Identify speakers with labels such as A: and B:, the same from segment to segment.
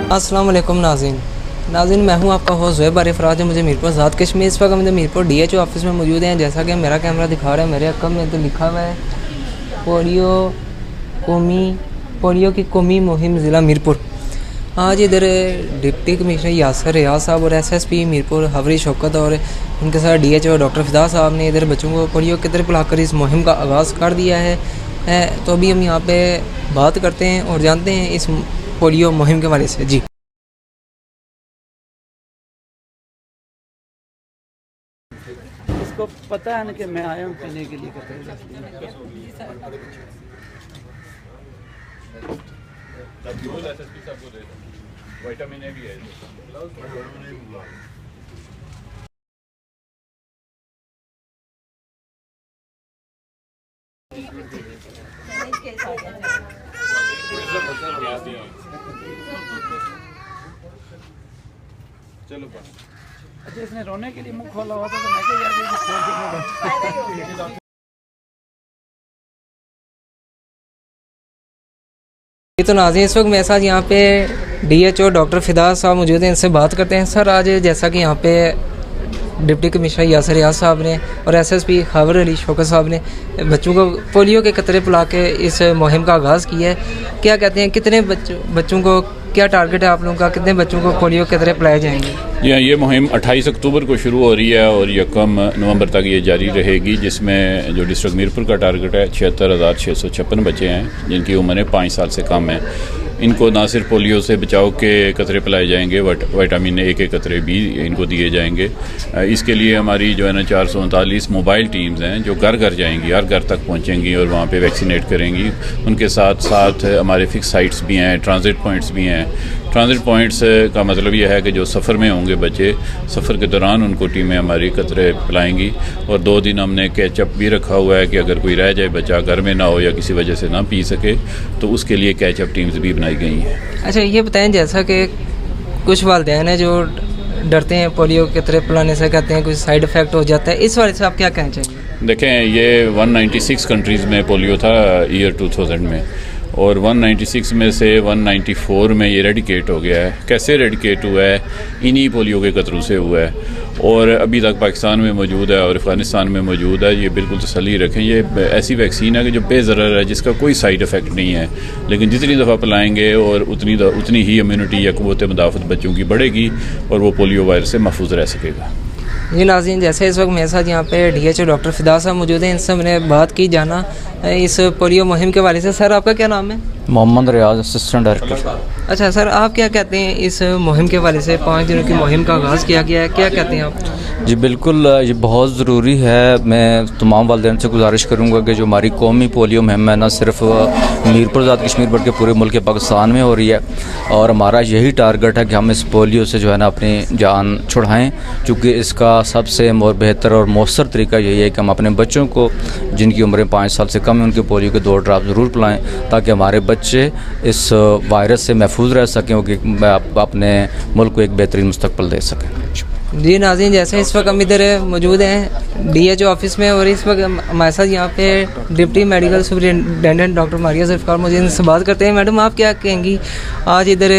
A: अस्सलाम वालेकुम नाज़रीन, मैं हूं आपका होस्ट ज़ुहैब बारिफ़राज। मुझे मीरपुर आज़ाद कश्मीर इस वक्त हम मीरपुर DHO ऑफिस में मौजूद हैं। जैसा कि मेरा कैमरा दिखा रहा है, मेरे अकब में तो लिखा हुआ है पोलियो की कौमी मुहिम ज़िला मीरपुर। आज इधर डिप्टी कमिश्नर यासर रियाज साहब और SSP मीरपुर हवरी शौकत और उनके साथ DHO डॉक्टर फिदा साहब ने इधर बच्चों को पोलियो की तरफ पिलाकर इस मुहिम का आगाज़ कर दिया है। तो अभी हम यहाँ पे बात करते हैं और जानते हैं इस पोलियो मुहिम के बारे से। जी,
B: इसको पता है ना कि मैं आया हूँ पीने के लिए
C: विटामिन ए भी है। चलो
B: अच्छा, इसने रोने के लिए मुंह खोला हुआ था तो मैं क्या
A: ये तो नाज़रीन, इस वक्त मेरे साथ यहाँ पे DHO डॉक्टर फिदा साहब मौजूद हैं। इनसे बात करते हैं। सर, आज जैसा कि यहाँ पे डिप्टी कमिश्नर यासर रियाज साहब ने और SSP खबर अली शौकत साहब ने बच्चों को पोलियो के कतरे पिला के इस मुहिम का आगाज़ किया है, क्या कहते हैं, कितने बच्चों को, क्या टारगेट है आप लोगों का, कितने बच्चों को पोलियो के कतरे पिलाए जाएंगे?
C: ये मुहिम 28 अक्टूबर को शुरू हो रही है और 1 नवंबर तक ये जारी रहेगी, जिसमें जो डिस्ट्रिक्ट मीरपुर का टारगेट है 76,656 बच्चे हैं जिनकी उम्र 5 साल से कम है। इनको ना सिर्फ पोलियो से बचाव के कतरे पिलाए जाएंगे, विटामिन ए के कतरे भी इनको दिए जाएंगे। इसके लिए हमारी जो है ना 439 मोबाइल टीम्स हैं जो घर घर जाएंगी, हर घर तक पहुंचेंगी और वहाँ पे वैक्सीनेट करेंगी। उनके साथ साथ हमारे फिक्स साइट्स भी हैं, ट्रांजिट पॉइंट्स भी हैं। ट्रांजिट पॉइंट्स का मतलब यह है कि जो सफ़र में होंगे बच्चे, सफ़र के दौरान उनको टीमें हमारी कतरे पिलाएंगी। और 2 दिन हमने कैचअप भी रखा हुआ है कि अगर कोई रह जाए, बच्चा घर में ना हो या किसी वजह से ना पी सके, तो उसके लिए कैचअप टीम्स भी बनाई गई हैं।
A: अच्छा, ये बताएं, जैसा कि कुछ वालिदैन हैं जो डरते हैं पोलियो के कतरे पिलाने से, कहते हैं कुछ साइड इफ़ेक्ट हो जाता है, इस बारे से आप क्या कहना चाहिए?
C: देखें, ये 196 कंट्रीज़ में पोलियो था ईयर 2000 में, और 196 में से 194 में ये रेडिकेट हो गया है। कैसे रेडिकेट हुआ है? इन्हीं पोलियो के कतरों से हुआ है और अभी तक पाकिस्तान में मौजूद है और अफ़गानिस्तान में मौजूद है। ये बिल्कुल तसल्ली रखें, ये ऐसी वैक्सीन है कि जो बेज़रर है, जिसका कोई साइड इफ़ेक्ट नहीं है, लेकिन जितनी दफ़ा पिलाएंगे और उतनी ही इम्यूनिटी या क़ुव्वत मुदाफ़त बच्चों की बढ़ेगी और वो पोलियो वायरस से महफूज रह सकेगा।
A: जी नाज़रीन, जैसे इस वक्त मेरे साथ यहाँ पे DHO डॉक्टर फिदा साहब मौजूद हैं, इनसे मैंने बात की जाना इस पोलियो मुहिम के बारे से। सर, आपका क्या नाम है?
D: मोहम्मद रियाज, असिस्टेंट डायरेक्टर।
A: अच्छा सर, आप क्या कहते हैं इस मुहिम के बारे से? 5 दिनों की मुहिम का आगाज़ किया गया है, क्या कहते हैं आप?
D: जी बिल्कुल, ये बहुत ज़रूरी है। मैं तमाम वालिदैन से गुजारिश करूँगा कि जो हमारी कौमी पोलियो मुहिम है, ना सिर्फ मीरपुर आज़ाद कश्मीर बल्कि पूरे मुल्क पाकिस्तान में हो रही है, और हमारा यही टारगेट है कि हम इस पोलियो से जो है ना अपनी जान छुड़ाएँ, क्योंकि इसका सबसे बेहतर और मौसर तरीका यही है कि हम अपने बच्चों को जिनकी उम्रें 5 साल से कम है उनके पोलियो के 2 ड्रॉप ज़रूर पिलाएँ, ताकि हमारे बच्चे इस वायरस से महफूज रह सकें और कि अपने मुल्क को एक बेहतरीन मुस्तकबिल दे सकें।
A: जी नाज़रीन, जैसे इस वक्त हम इधर मौजूद हैं DHO ऑफिस में और इस वक्त हमारे साथ यहाँ पे deputy medical superintendent doctor Maria Zulfikar मौजूद, इनसे बात करते हैं। मैडम, आप क्या कहेंगी? आज इधर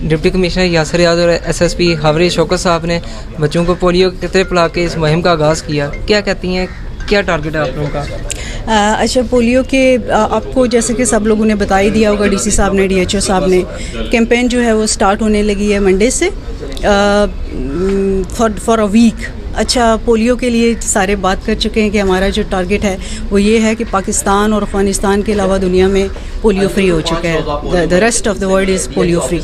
A: डिप्टी कमिश्नर यासर रियाज और SSP हवरी शौकत साहब ने बच्चों को पोलियो के कतरे पिला के इस मुहिम का आगाज़ किया, क्या कहती हैं, क्या टारगेट है आप लोगों का?
E: अच्छा, पोलियो के आपको जैसे कि सब लोगों ने बता ही दिया होगा, DC साहब ने, DHO साहब ने, कैंपेन जो है वो स्टार्ट होने लगी है मंडे से फॉर अ वीक। अच्छा, पोलियो के लिए सारे बात कर चुके हैं कि हमारा जो टारगेट है वो ये है कि पाकिस्तान और अफ़गानिस्तान के अलावा दुनिया में पोलियो फ्री हो चुका है। The rest of the world is polio free.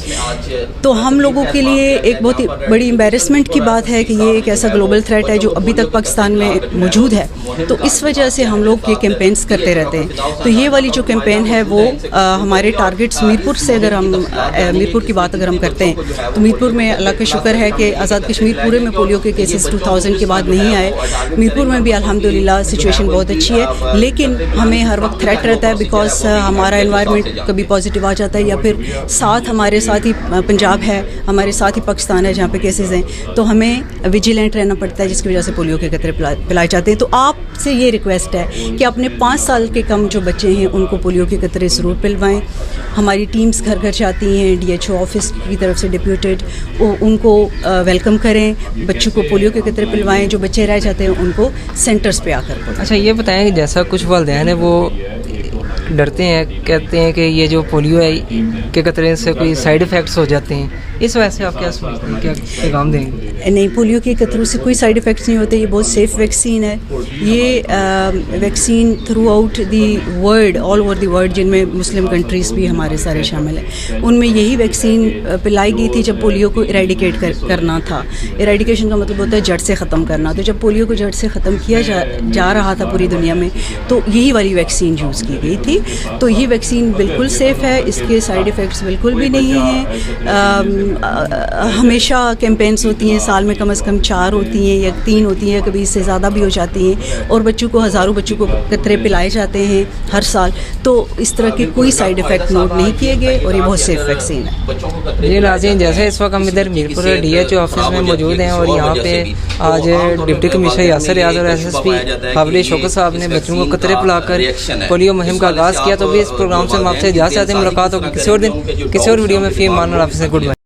E: तो हम लोगों के लिए एक बहुत ही बड़ी एम्बेरसमेंट की बात है कि ये एक ऐसा ग्लोबल थ्रेट है जो अभी तक पाकिस्तान में मौजूद है, तो इस वजह से हम लोग ये कैंपेन्स करते रहते हैं। तो ये वाली जो कैंपेन है वो हमारे टारगेट्स मीरपुर से, अगर हम मीरपुर की बात अगर हम करते हैं तो मीरपुर में अल्लाह का शुक्र है कि आज़ाद कश्मीर पूरे में पोलियो के केसेस 2000 2000 के बाद नहीं आए। मीरपुर में भी अल्हम्दुलिल्लाह सिचुएशन बहुत अच्छी है, लेकिन हमें हर वक्त थ्रेट रहता है बिकॉज हमारा एनवायरनमेंट कभी पॉजिटिव आ जाता है या फिर हमारे साथ ही पंजाब है, हमारे साथ ही पाकिस्तान है जहाँ पे केसेस हैं, तो हमें विजिलेंट रहना पड़ता है जिसकी वजह से पोलियो के कतरे पिलाए जाते हैं। तो आपसे ये रिक्वेस्ट है कि अपने 5 साल के कम जो बच्चे हैं उनको पोलियो के कतरे ज़रूर पिलवाएं। हमारी टीम्स घर घर जाती हैं, DHO ऑफिस की तरफ से डिप्यूटेड, उनको वेलकम करें, बच्चों को पोलियो के कतरे पिलवाएं, जो बच्चे रह जाते हैं उनको सेंटर्स पे आकर।
A: अच्छा ये बताएं कि जैसा कुछ वालिदैन है वो डरते हैं, कहते हैं कि ये जो पोलियो है के कतरे से कोई साइड इफ़ेक्ट्स हो जाते हैं, इस वजह से आप क्या सोचते हैं, क्या पैगाम देंगे?
E: नहीं, पोलियो के कतरों से कोई साइड इफ़ेक्ट्स नहीं होते, ये बहुत सेफ़ वैक्सीन है। ये vaccine through out the world, all over the world, जिनमें मुस्लिम कंट्रीज़ भी हमारे सारे शामिल हैं, उनमें यही वैक्सीन पिलाई गई थी जब पोलियो को इरेडिकेट करना था। इरेडिकेशन का मतलब होता है जड़ से ख़त्म करना। तो जब पोलियो को जड़ से ख़त्म किया जा रहा था पूरी दुनिया में, तो यही वाली वैक्सीन यूज़ की गई थी। तो ये वैक्सीन बिल्कुल सेफ़ है, इसके साइड इफ़ेक्ट्स बिल्कुल भी नहीं हैं। हमेशा कैंपेन्स होती हैं, साल में कम से कम 4 होती हैं या 3 होती हैं, कभी इससे ज़्यादा भी हो जाती हैं, और बच्चों को हज़ारों बच्चों को कतरे पिलाए जाते हैं हर साल। तो इस तरह के कोई साइड इफ़ेक्ट नोट नहीं किए गए और ये बहुत सेफ़ वैक्सीन है।
A: जी नाज़रीन, जैसे इस वक्त हम इधर मीरपुर DHO ऑफिस में मौजूद हैं और यहाँ पे आज डिप्टी कमिश्नर यासर रियाज और SSP हावली शौकत साहब ने बच्चों को कतरे पिलाकर पोलियो मुहिम का आगाज़ किया। तो भी इस प्रोग्राम से हम आपसे इजाज़त चाहते हैं। मुलाकात होगी किसी और दिन किसी और वीडियो में। फ़ी अमान अल्लाह, गुड बाय।